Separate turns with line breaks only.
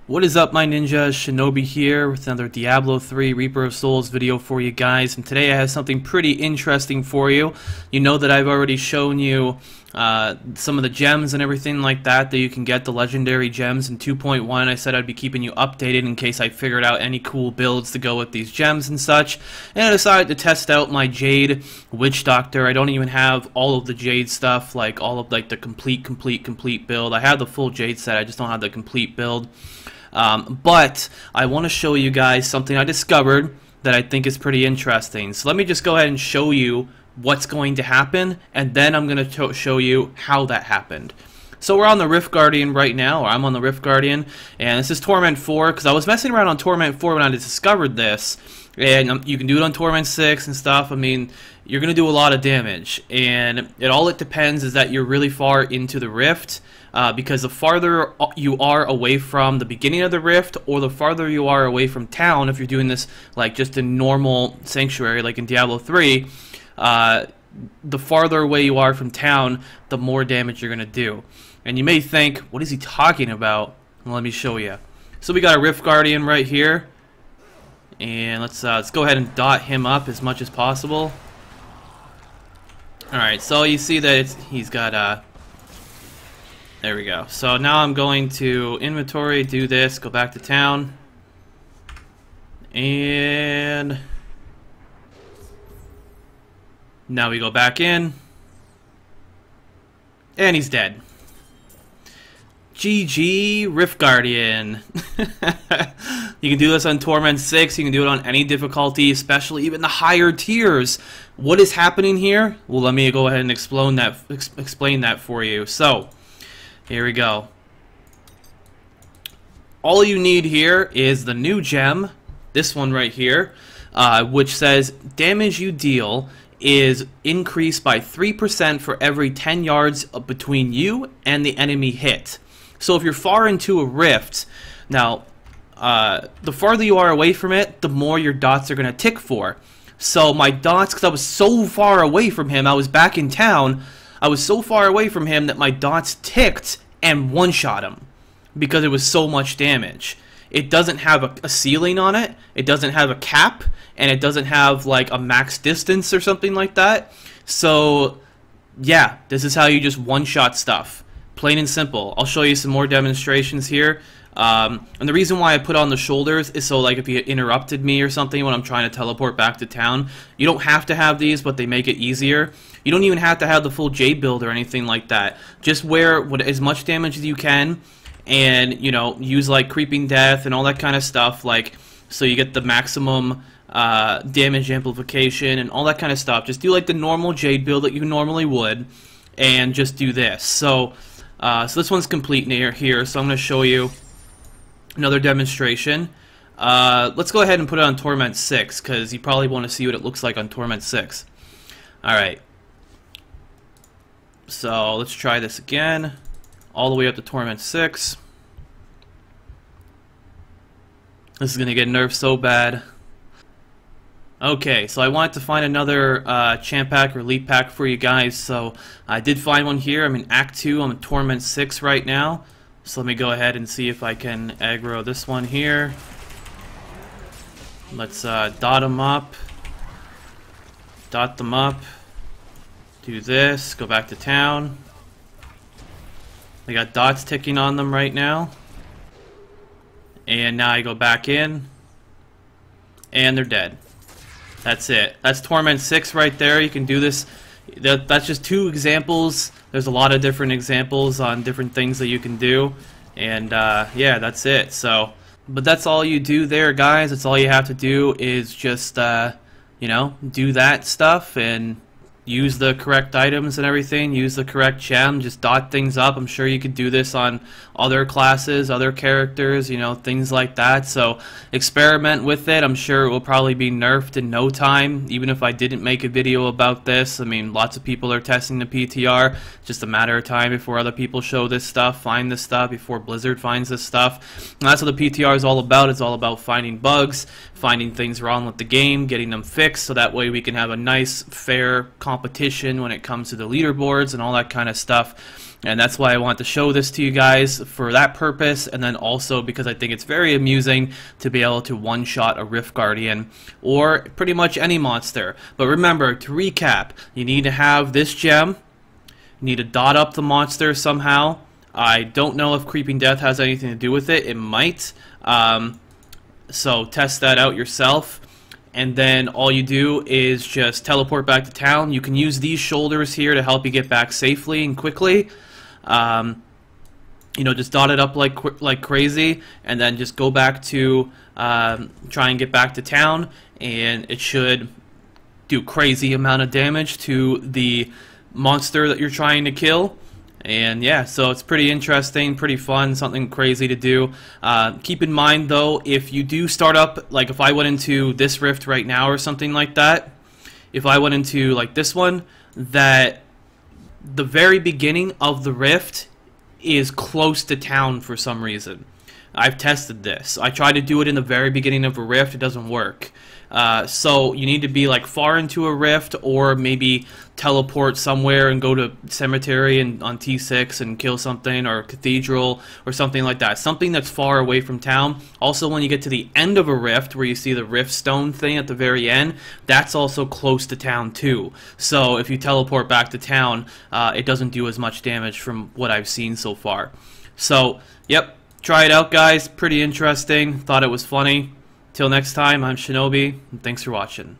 What is up, my ninjas? Shinobi here with another Diablo 3 Reaper of Souls video for you guys, and today I have something pretty interesting for you. You know that I've already shown you some of the gems and everything like that you can get, the legendary gems in 2.1. I said I'd be keeping you updated in case I figured out any cool builds to go with these gems and such, and I decided to test out my Jade Witch Doctor. I don't even have all of the Jade stuff, like all of the complete build. I have the full Jade set, I just don't have the complete build. But I want to show you guys something I discovered that I think is pretty interesting. So let me just go ahead and show you what's going to happen, and then I'm going to show you how that happened. So we're on the Rift Guardian right now, or I'm on the Rift Guardian, and this is Torment 4, because I was messing around on Torment 4 when I discovered this, and you can do it on Torment 6 and stuff. I mean, you're going to do a lot of damage, and it depends is that you're really far into the Rift, because the farther you are away from the beginning of the Rift, or the farther you are away from town, if you're doing this like just in normal Sanctuary, like in Diablo 3, the farther away you are from town, the more damage you're going to do. And you may think, what is he talking about? Well, let me show you. So we got a Rift Guardian right here, and let's go ahead and dot him up as much as possible. Alright, so you see that he's got there we go. So now I'm going to inventory, do this, go back to town, and now we go back in, and he's dead. GG Rift Guardian. You can do this on Torment 6, you can do it on any difficulty, especially even the higher tiers. What is happening here? Well, let me go ahead and explain that for you. So here we go. All you need here is the new gem, this one right here, which says damage you deal is increased by 3% for every 10 yards between you and the enemy hit. So if you're far into a rift, now the farther you are away from it, the more your dots are going to tick for. So my dots, because I was so far away from him, I was back in town, I was so far away from him that my dots ticked and one-shot him because it was so much damage. It doesn't have a ceiling on it, it doesn't have a cap, and it doesn't have like a max distance or something like that. So yeah, this is how you just one-shot stuff. Plain and simple. I'll show you some more demonstrations here. And the reason why I put on the shoulders is so like if you interrupted me or something when I'm trying to teleport back to town, you don't have to have these, but they make it easier. You don't even have to have the full Jade build or anything like that. Just wear as much damage as you can, and you know, use like Creeping Death and all that kind of stuff, like so you get the maximum damage amplification and all that kind of stuff. Just do like the normal Jade build that you normally would, and just do this. So this one's complete here, so I'm going to show you another demonstration. Let's go ahead and put it on Torment 6, because you probably want to see what it looks like on Torment 6. Alright. So let's try this again. All the way up to Torment 6. This is going to get nerfed so bad. Okay, so I wanted to find another champ pack or elite pack for you guys, so I did find one here. I'm in Act 2, I'm in Torment 6 right now. So let me go ahead and see if I can aggro this one here. Let's dot them up. Dot them up. Do this, go back to town. They got dots ticking on them right now. And now I go back in, and they're dead. That's it. That's Torment 6 right there. You can do this. That's just 2 examples. There's a lot of different examples on different things that you can do. And yeah, that's it. So, but that's all you do there, guys. That's all you have to do is just, you know, do that stuff and use the correct items and everything, use the correct gem, just dot things up. I'm sure you could do this on other classes, other characters, you know, things like that. So experiment with it. I'm sure it will probably be nerfed in no time, even if I didn't make a video about this. I mean, lots of people are testing the PTR. It's just a matter of time before other people show this stuff, find this stuff, before Blizzard finds this stuff. And that's what the PTR is all about. It's all about finding bugs, finding things wrong with the game, getting them fixed, so that way we can have a nice, fair competition when it comes to the leaderboards and all that kind of stuff. And that's why I want to show this to you guys for that purpose, and then also because I think it's very amusing to be able to one-shot a Rift Guardian or pretty much any monster. But remember, to recap, you need to have this gem, you need to dot up the monster somehow. I don't know if Creeping Death has anything to do with it. It might. So test that out yourself. And then all you do is just teleport back to town. You can use these shoulders here to help you get back safely and quickly. You know, just dot it up like crazy, and then just go back to try and get back to town, and it should do crazy amount of damage to the monster that you're trying to kill. And yeah, so it's pretty interesting, pretty fun, something crazy to do. Keep in mind though, if you do start up, like if I went into this rift right now or something like that, if I went into like this one, that the very beginning of the rift is close to town for some reason. I've tested this. I tried to do it in the very beginning of a rift, it doesn't work. So you need to be like far into a rift, or maybe teleport somewhere and go to cemetery and on T6 and kill something, or cathedral or something like that. Something that's far away from town. Also, when you get to the end of a rift where you see the rift stone thing at the very end, that's also close to town too. So if you teleport back to town, it doesn't do as much damage from what I've seen so far. So, yep, try it out guys. Pretty interesting. Thought it was funny. Till next time, I'm Shinobi, and thanks for watching.